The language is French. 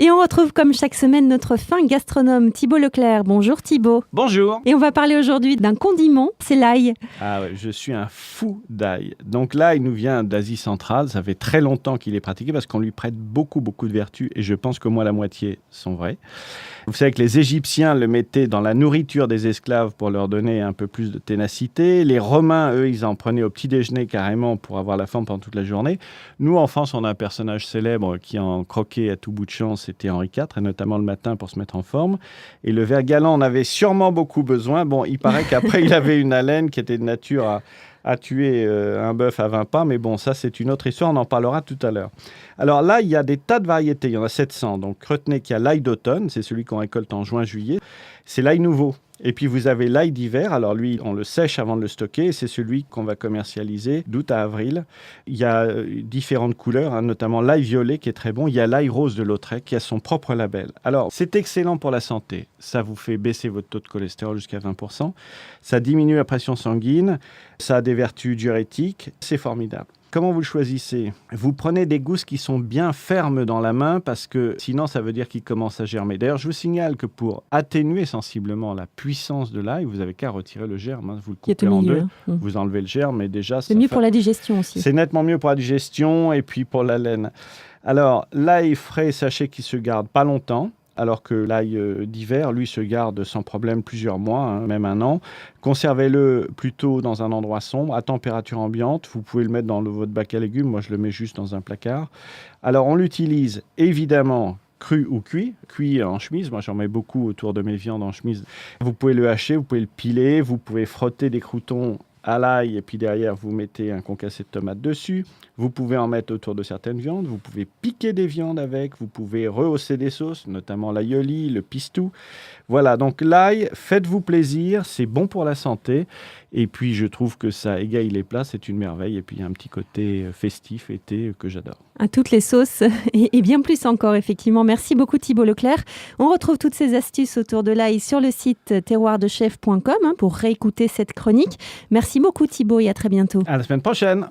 Et on retrouve comme chaque semaine notre fin gastronome Thibaut Leclerc. Bonjour Thibaut. Bonjour. Et on va parler aujourd'hui d'un condiment, c'est l'ail. Ah ouais, je suis un fou d'ail. Donc l'ail nous vient d'Asie centrale, ça fait très longtemps qu'il est pratiqué parce qu'on lui prête beaucoup de vertus et je pense qu'au moins la moitié sont vraies. Vous savez que les Égyptiens le mettaient dans la nourriture des esclaves pour leur donner un peu plus de ténacité. Les Romains, eux, ils en prenaient au petit déjeuner carrément pour avoir la forme pendant toute la journée. Nous, en France, on a un personnage célèbre qui en croquait à tout bout de champ, c'était Henri IV, et notamment le matin pour se mettre en forme. Et le ver galant en avait sûrement beaucoup besoin. Bon, il paraît qu'après, il avait une haleine qui était de nature à tuer un bœuf à 20 pas, mais bon, ça c'est une autre histoire, on en parlera tout à l'heure. Alors là, il y a des tas de variétés, il y en a 700, donc retenez qu'il y a l'ail d'automne, c'est celui qu'on récolte en juin-juillet, c'est l'ail nouveau. Et puis vous avez l'ail d'hiver, alors lui, on le sèche avant de le stocker, c'est celui qu'on va commercialiser d'août à avril. Il y a différentes couleurs, notamment l'ail violet qui est très bon, il y a l'ail rose de Lautrec qui a son propre label. Alors, c'est excellent pour la santé, ça vous fait baisser votre taux de cholestérol jusqu'à 20%, ça diminue la pression sanguine, ça a des vertus diurétiques, c'est formidable. Comment vous le choisissez ? Vous prenez des gousses qui sont bien fermes dans la main parce que sinon ça veut dire qu'ils commencent à germer. D'ailleurs, je vous signale que pour atténuer sensiblement la puissance de l'ail, vous n'avez qu'à retirer le germe. Vous le coupez en deux, vous enlevez le germe et déjà... C'est mieux pour la digestion aussi. C'est nettement mieux pour la digestion et puis pour la laine. Alors, l'ail frais, sachez qu'il se garde pas longtemps. Alors que l'ail d'hiver, lui, se garde sans problème plusieurs mois, même un an. Conservez-le plutôt dans un endroit sombre, à température ambiante. Vous pouvez le mettre dans votre bac à légumes. Moi, je le mets juste dans un placard. Alors, on l'utilise évidemment cru ou cuit. Cuit en chemise. Moi, j'en mets beaucoup autour de mes viandes en chemise. Vous pouvez le hacher, vous pouvez le piler, vous pouvez frotter des croûtons à l'ail et puis derrière, vous mettez un concassé de tomates dessus. Vous pouvez en mettre autour de certaines viandes. Vous pouvez piquer des viandes avec. Vous pouvez rehausser des sauces, notamment l'aïoli, le pistou. Voilà, donc l'ail, faites-vous plaisir. C'est bon pour la santé. Et puis, je trouve que ça égaye les plats. C'est une merveille. Et puis, il y a un petit côté festif, été, que j'adore. À toutes les sauces et bien plus encore, effectivement. Merci beaucoup Thibaut Leclerc. On retrouve toutes ces astuces autour de l'ail sur le site terroirdechef.com pour réécouter cette chronique. Merci beaucoup Thibaut et à très bientôt. À la semaine prochaine.